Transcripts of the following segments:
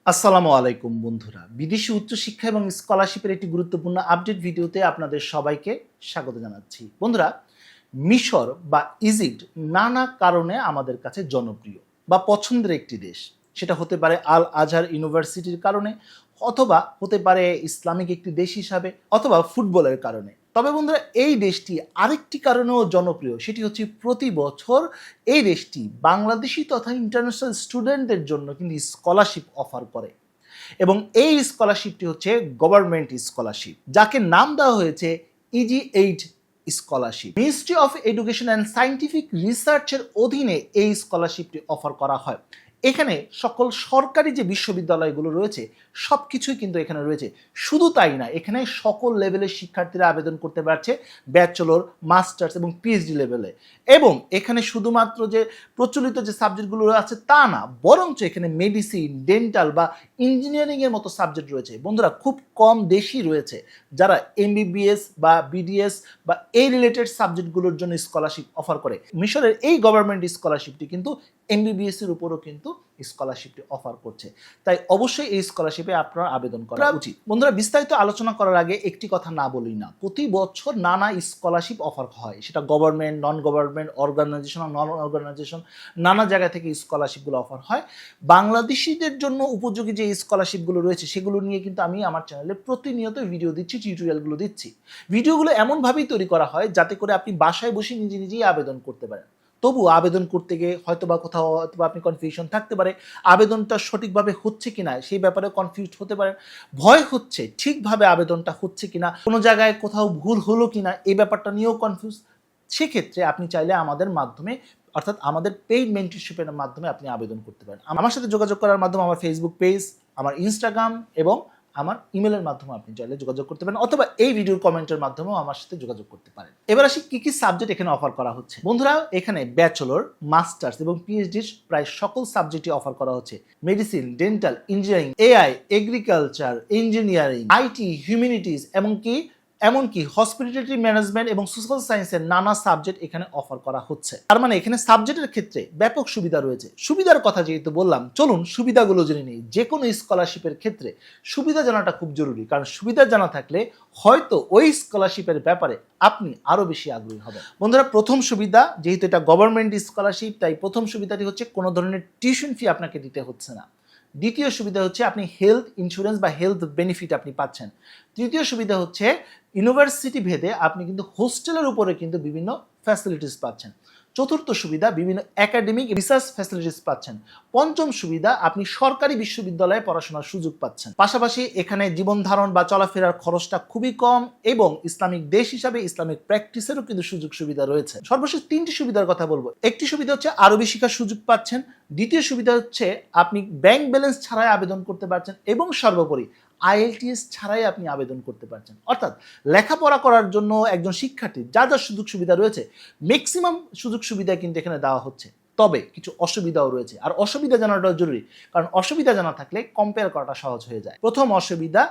আসসালামু আলাইকুম বন্ধুরা, বিদেশি উচ্চশিক্ষা এবং স্কলারশিপের একটি গুরুত্বপূর্ণ আপডেট ভিডিওতে আপনাদের সবাইকে স্বাগত জানাচ্ছি। বন্ধুরা, মিশর বা ইজিপ্ট নানা কারণে আমাদের কাছে জনপ্রিয় বা পছন্দের একটি দেশ। সেটা হতে পারে আল আজহার ইউনিভার্সিটির কারণে, অথবা হতে পারে ইসলামিক একটি দেশ হিসাবে, অথবা ফুটবলের কারণে। তবে বন্ধুরা, এই দেশটি আরেকটি কারণেও জনপ্রিয়, সেটি হচ্ছে প্রতি বছর এই দেশটি বাংলাদেশি তথা ইন্টারন্যাশনাল স্টুডেন্টদের জন্য কিন্তু স্কলারশিপ অফার করে। এবং এই স্কলারশিপটি হচ্ছে গভর্নমেন্ট স্কলারশিপ, যাকে নাম দেওয়া হয়েছে EG8 scholarship. Ministry of education and scientific রিসার্চের অধীনে এই স্কলারশিপটি অফার করা হয়। এখানে সকল সরকারি যে বিশ্ববিদ্যালয়গুলো রয়েছে সব কিছুই কিন্তু এখানে রয়েছে। শুধু তাই না, এখানে সকল লেভেলের শিক্ষার্থীরা আবেদন করতে পারছে, ব্যাচেলর, মাস্টার্স এবং পিএইচডি লেভেলে। এবং এখানে শুধুমাত্র যে প্রচলিত যে সাবজেক্টগুলো আছে তা না, বরঞ্চ এখানে মেডিসিন, ডেন্টাল বা ইঞ্জিনিয়ারিংয়ের মতো সাবজেক্ট রয়েছে। বন্ধুরা, খুব কম দেশই রয়েছে যারা MBBS বা BDS বা এই রিলেটেড সাবজেক্টগুলোর জন্য স্কলারশিপ অফার করে। মিশরের এই গভর্নমেন্ট স্কলারশিপটি কিন্তু MBBS এর উপরও কিন্তু স্কলারশিপটি অফার করছে। তাই অবশ্যই এই স্কলারশিপে আপনার আবেদন করা উচিত। বন্ধুরা, বিস্তারিত আলোচনা করার আগে একটি কথা না বলি না, প্রতি বছর নানা স্কলারশিপ অফার হয়, সেটা গভর্নমেন্ট, নন গভর্নমেন্ট, অর্গানাইজেশন, নন অর্গানাইজেশন, নানা জায়গা থেকে স্কলারশিপগুলো অফার হয়। বাংলাদেশিদের জন্য উপযোগী যে স্কলারশিপগুলো রয়েছে সেগুলো নিয়ে কিন্তু আমি আমার চ্যানেলে প্রতিনিয়ত ভিডিও দিচ্ছি, টিউটোরিয়ালগুলো দিচ্ছি। ভিডিওগুলো এমনভাবেই তৈরি করা হয় যাতে করে আপনি বাসায় বসে নিজে নিজেই আবেদন করতে পারেন। তবু আবেদন করতে গিয়ে হয়তোবা কোথাও হয়তোবা আপনি কনফিউশন থাকতে পারে, আবেদনটা সঠিকভাবে হচ্ছে কিনা সেই ব্যাপারে কনফিউজড হতে পারেন, ভয় হচ্ছে ঠিকভাবে আবেদনটা হচ্ছে কিনা, কোনো জায়গায় কোথাও ভুল হলো কিনা এই ব্যাপারটা নিয়েও কনফিউজ। সেক্ষেত্রে আপনি চাইলে আমাদের মাধ্যমে, অর্থাৎ আমাদের পেইড মেন্টরশিপের মাধ্যমে আপনি আবেদন করতে পারেন। আমার সাথে যোগাযোগ করার মাধ্যমে আমার ফেসবুক পেজ, আমার ইনস্টাগ্রাম এবং আমার ইমেলের মাধ্যমে আপনি চাইলে যোগাযোগ করতে পারেন, অথবা এই ভিডিওর কমেন্টের মাধ্যমেও আমার সাথে যোগাযোগ করতে পারেন। এবার আসি কি কি সাবজেক্ট এখানে অফার করা হচ্ছে। বন্ধুরা, এখানে ব্যাচেলর, মাস্টার্স এবং পিএইচডির প্রায় সকল সাবজেক্টই অফার করা হচ্ছে। Medicine, dental, engineering, AI, agriculture, engineering, IT, humanities, এমনকি হসপিটালিটি ম্যানেজমেন্ট এবং সোশ্যাল সায়েন্সের নানা সাবজেক্ট এখানে অফার করা হচ্ছে। তার মানে এখানে সাবজেক্টের ক্ষেত্রে ব্যাপক সুবিধা রয়েছে। সুবিধার কথা যেহেতু বললাম, চলুন সুবিধাগুলো জেনে নিই। যে কোনো স্কলারশিপের ক্ষেত্রে সুবিধা জানাটা খুব জরুরি, কারণ সুবিধা জানা থাকলে হয়তো ওই স্কলারশিপের ব্যাপারে আপনি আরও বেশি আগ্রহী হবেন। বন্ধুরা, প্রথম সুবিধা, যেহেতু এটা গভর্নমেন্ট স্কলারশিপ, তাই প্রথম সুবিধাটি হচ্ছে কোনো ধরনের টিউশন ফি আপনাকে দিতে হচ্ছে না। দ্বিতীয় সুবিধা হচ্ছে আপনি হেলথ ইন্স্যুরেন্স বা হেলথ বেনিফিট আপনি পাচ্ছেন। তৃতীয় সুবিধা হচ্ছে ইউনিভার্সিটি ভেদে আপনি কিন্তু হোস্টেলের উপরে কিন্তু বিভিন্ন ফ্যাসিলিটিস পাচ্ছেন। চতুর্থ সুবিধা, বিভিন্ন একাডেমিক রিসার্চ ফ্যাসিলিটিস পাচ্ছেন। পঞ্চম সুবিধা, আপনি সরকারি বিশ্ববিদ্যালয়ে পড়াশোনার সুযোগ পাচ্ছেন। পাশাপাশি এখানে জীবন ধারণ বা চলাফেরার খরচটা খুবই কম এবং ইসলামিক দেশ হিসাবে ইসলামিক প্র্যাকটিসেরও কিন্তু সুযোগ সুবিধা রয়েছে। সর্বশেষ তিনটি সুবিধার কথা বলবো। একটি সুবিধা হচ্ছে আরবি শিক্ষার সুযোগ পাচ্ছেন। দ্বিতীয় সুবিধা হচ্ছে আপনি ব্যাংক ব্যালেন্স ছাড়াই আবেদন করতে পারছেন এবং সর্বোপরি IELTS ছাড়াই আপনি আবেদন করতে পারছেন। অর্থাৎ লেখাপড়া করার জন্য একজন শিক্ষার্থী যা যা সুযোগ সুবিধা রয়েছে, ম্যাক্সিমাম সুযোগ সুবিধা কিন্তু এখানে দেওয়া হচ্ছে। তবে কিছু অসুবিধাও রয়েছে, আর অসুবিধা জানাটাও জরুরি, কারণ অসুবিধা জানা থাকলে কম্পেয়ার করাটা সহজ হয়ে যায়। প্রথম অসুবিধা,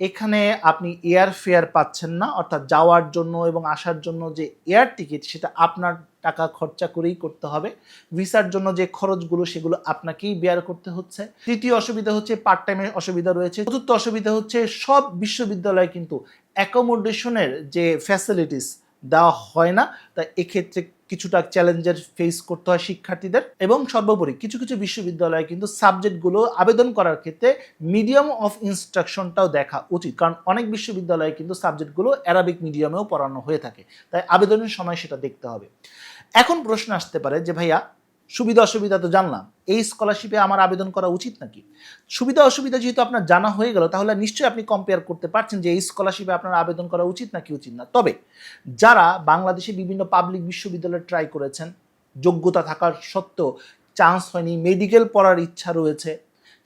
এখানে আপনি এয়ার ফেয়ার পাচ্ছেন না, অর্থাৎ যাওয়ার জন্য এবং আসার জন্য যে এয়ার টিকিট সেটা আপনার টাকা খরচা করেই করতে হবে। ভিসার জন্য যে খরচগুলো সেগুলো আপনাকেই বেয়ার করতে হচ্ছে। তৃতীয় অসুবিধা হচ্ছে পার্ট টাইমের অসুবিধা রয়েছে। চতুর্থ অসুবিধা হচ্ছে সব বিশ্ববিদ্যালয়ে কিন্তু অ্যাকোমোডেশনের যে ফ্যাসিলিটিস দেওয়া হয় না, তাই এক্ষেত্রে কিছুটা চ্যালেঞ্জের ফেস করতে হয় শিক্ষার্থীদের। এবং সর্বোপরি কিছু কিছু বিশ্ববিদ্যালয়ে কিন্তু সাবজেক্টগুলো আবেদন করার ক্ষেত্রে মিডিয়াম অফ ইনস্ট্রাকশনটাও দেখা উচিত, কারণ অনেক বিশ্ববিদ্যালয়ে কিন্তু সাবজেক্টগুলো অ্যারাবিক মিডিয়ামেও পড়ানো হয়ে থাকে, তাই আবেদনের সময় সেটা দেখতে হবে। এখন প্রশ্ন আসতে পারে যে ভাইয়া, সুবিধা অসুবিধা তো জানলাম, এই স্কলারশিপে আমার আবেদন করা উচিত নাকি? সুবিধা অসুবিধা যেহেতু আপনার জানা হয়ে গেল, তাহলে নিশ্চয়ই আপনি কম্পেয়ার করতে পারছেন যে এই স্কলারশিপে আপনার আবেদন করা উচিত নাকি উচিত না। তবে যারা বাংলাদেশে বিভিন্ন পাবলিক বিশ্ববিদ্যালয়ে ট্রাই করেছেন, যোগ্যতা থাকার সত্ত্বেও চান্স হয়নি, মেডিকেল পড়ার ইচ্ছা রয়েছে,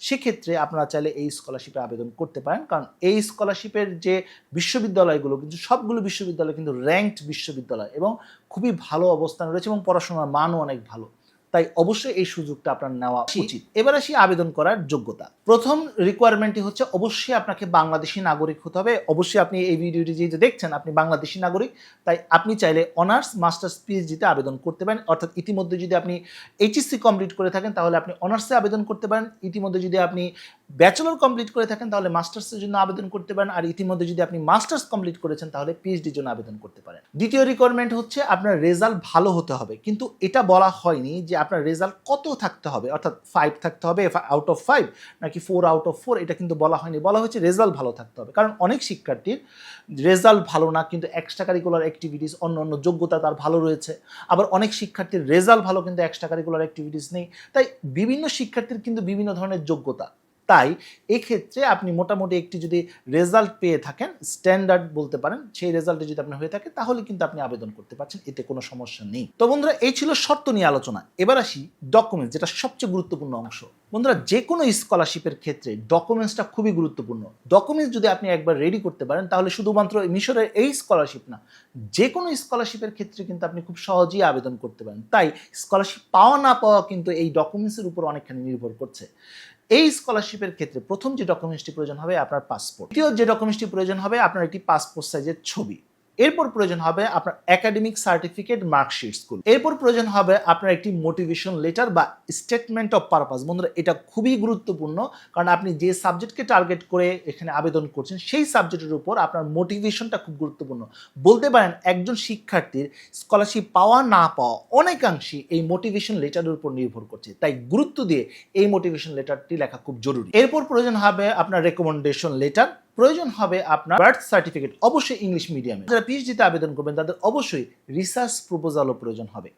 সেক্ষেত্রে আপনারা চাইলে এই স্কলারশিপে আবেদন করতে পারেন। কারণ এই স্কলারশিপের যে বিশ্ববিদ্যালয়গুলো কিন্তু সবগুলো বিশ্ববিদ্যালয় কিন্তু র্যাঙ্কড বিশ্ববিদ্যালয় এবং খুবই ভালো অবস্থানে রয়েছে এবং পড়াশোনার মানও অনেক ভালো। তাই অবশ্যই এই সুযোগটা আপনার নেওয়া উচিত। এবার আসি আবেদন করার যোগ্যতা। প্রথম রিকোয়ারমেন্টটি হচ্ছে অবশ্যই আপনাকে বাংলাদেশি নাগরিক হতে হবে। অবশ্যই আপনি এই ভিডিওটি যেহেতু দেখছেন আপনি বাংলাদেশি নাগরিক, তাই আপনি চাইলে অনার্স, মাস্টার্স, পিএইচডিতে আবেদন করতে পারেন। অর্থাৎ ইতিমধ্যে যদি আপনি HSC কমপ্লিট করে থাকেন তাহলে আপনি অনার্সে আবেদন করতে পারেন। ইতিমধ্যে যদি আপনি ব্যাচেলর কমপ্লিট করে থাকেন তাহলে মাস্টার্সের জন্য আবেদন করতে পারেন, আর ইতিমধ্যে যদি আপনি মাস্টার্স কমপ্লিট করেছেন তাহলে পিএইচডির জন্য আবেদন করতে পারেন। দ্বিতীয় রিকোয়ারমেন্ট হচ্ছে আপনার রেজাল্ট ভালো হতে হবে, কিন্তু এটা বলা হয়নি যে আপনার রেজাল্ট কত থাকতে হবে, অর্থাৎ 5 থাকতে হবে আউট অফ 5 নাকি 4 আউট অফ 4, এটা কিন্তু বলা হয়নি। বলা হয়েছে রেজাল্ট ভালো থাকতে হবে, কারণ অনেক শিক্ষার্থীর রেজাল্ট ভালো না কিন্তু এক্সট্রা কারিকুলার অ্যাক্টিভিটিস অন্য অন্য যোগ্যতা তার ভালো রয়েছে, আবার অনেক শিক্ষার্থীর রেজাল্ট ভালো কিন্তু এক্সট্রা কারিকুলার অ্যাক্টিভিটিস নেই। তাই বিভিন্ন শিক্ষার্থীর কিন্তু বিভিন্ন ধরনের যোগ্যতা, তাই এক্ষেত্রে আপনি মোটামুটি একটি যদি রেজাল্ট পেয়ে থাকেন, স্ট্যান্ডার্ড বলতে পারেন, সেই রেজাল্টে যদি আপনি হয়ে থাকে তাহলে কিন্তু আপনি আবেদন করতে পারছেন, এতে কোনো সমস্যা নেই। তো বন্ধুরা এই ছিল শর্ত নিয়ে আলোচনা। এবার আসি ডকুমেন্টস, যেটা সবচেয়ে গুরুত্বপূর্ণ অংশ। বন্ধুরা যে কোনো স্কলারশিপের ক্ষেত্রে ডকুমেন্টসটা খুবই গুরুত্বপূর্ণ। ডকুমেন্টস যদি আপনি একবার রেডি করতে পারেন তাহলে শুধুমাত্র মিশরের এই স্কলারশিপ না, যে কোনো স্কলারশিপের ক্ষেত্রে কিন্তু আপনি খুব সহজেই আবেদন করতে পারেন। তাই স্কলারশিপ পাওয়া না পাওয়া কিন্তু এই ডকুমেন্টসের উপর অনেকখানি নির্ভর করছে। এই স্কলারশিপের ক্ষেত্রে প্রথম যে ডকুমেন্টসটি প্রয়োজন হবে আপনার পাসপোর্ট, দ্বিতীয় যে ডকুমেন্টসটি প্রয়োজন হবে আপনার একটি পাসপোর্ট সাইজের ছবি, এরপর প্রয়োজন হবে আপনার একাডেমিক সার্টিফিকেট, মার্কশিট, স্কুল, এরপর প্রয়োজন হবে আপনার একটি মোটিভেশন লেটার বা স্টেটমেন্ট অফ পারপাস। বন্ধুরা এটা খুবই গুরুত্বপূর্ণ, কারণ আপনি যে সাবজেক্টকে টার্গেট করে এখানে আবেদন করছেন সেই সাবজেক্টের উপর আপনার মোটিভেশনটা খুব গুরুত্বপূর্ণ। বলতে পারেন একজন শিক্ষার্থীর স্কলারশিপ পাওয়া না পাওয়া অনেকাংশই এই মোটিভেশন লেটারের উপর নির্ভর করছে, তাই গুরুত্ব দিয়ে এই মোটিভেশন লেটারটি লেখা খুব জরুরি। এরপর প্রয়োজন হবে আপনার রেকমেন্ডেশন লেটার, প্রয়োজন হবে আপনার বার্থ সার্টিফিকেট, অবশ্যই ইংলিশ মিডিয়ামে। যারা পিএইচডিতে আবেদন করবেন তাদের অবশ্যই রিসার্চ প্রপোজালও প্রয়োজন হবে।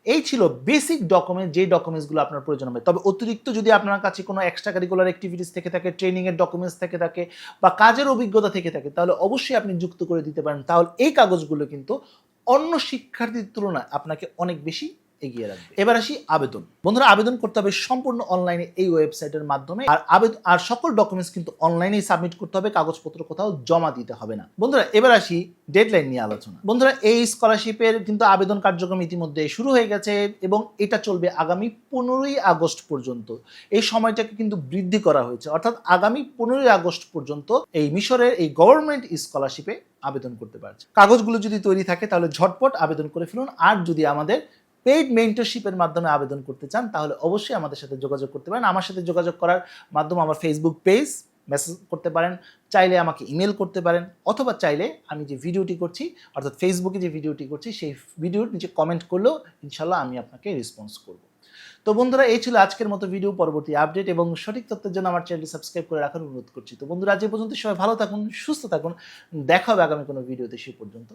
এই ছিল বেসিক ডকুমেন্ট, যে ডকুমেন্টসগুলো আপনার প্রয়োজন হবে। তবে অতিরিক্ত যদি আপনার কাছে কোনো এক্সট্রা কারিকুলার অ্যাক্টিভিটিস থেকে থাকে, ট্রেনিংয়ের ডকুমেন্টস থেকে থাকে বা কাজের অভিজ্ঞতা থেকে থাকে তাহলে অবশ্যই আপনি যুক্ত করে দিতে পারেন। তাহলে এই কাগজগুলো কিন্তু অন্য শিক্ষার্থীর তুলনায় আপনাকে অনেক বেশি এগিয়ে রাখবে। এবার আসি আবেদন। বন্ধুরা আবেদন করতে হবে সম্পূর্ণ অনলাইনে এই ওয়েবসাইটের মাধ্যমে, আর সকল ডকুমেন্টস কিন্তু অনলাইনেই সাবমিট করতে হবে, কাগজপত্র কোথাও জমা দিতে হবে না। বন্ধুরা এবার আসি ডেডলাইন নিয়ে আলোচনা। বন্ধুরা এই স্কলারশিপের কিন্তু আবেদন কার্যক্রম ইতিমধ্যে শুরু হয়ে গেছে এবং এটা চলবে আগামী 15ই আগস্ট পর্যন্ত। এই সময়টাকে কিন্তু বৃদ্ধি করা হয়েছে, অর্থাৎ আগামী 15ই আগস্ট পর্যন্ত এই মিশরের এই গভর্নমেন্ট স্কলারশিপে আবেদন করতে পারছে। কাগজগুলো যদি তৈরি থাকে তাহলে ঝটপট আবেদন করে ফেলুন। আর যদি আমাদের পেইড মেন্টরশিপের মাধ্যমে আবেদন করতে চান তাহলে অবশ্যই আমাদের সাথে যোগাযোগ করতে পারেন। আমার সাথে যোগাযোগ করার মাধ্যমে আমার ফেসবুক পেজ মেসেজ করতে পারেন, চাইলে আমাকে ইমেল করতে পারেন, অথবা চাইলে আমি যে ভিডিওটি করছি অর্থাৎ ফেসবুকে যে ভিডিওটি করছি সেই ভিডিওর নিচে কমেন্ট করলেও ইনশাল্লাহ আমি আপনাকে রেসপন্স করব। তো বন্ধুরা এই ছিল আজকের মতো ভিডিও। পরবর্তী আপডেট এবং সঠিক তথ্যের জন্য আমার চ্যানেলটি সাবস্ক্রাইব করে রাখার অনুরোধ করছি। তো বন্ধুরা আজ এই পর্যন্ত সবাই ভালো থাকুন, সুস্থ থাকুন, দেখা হবে আগামী কোনো ভিডিওতে। সে পর্যন্ত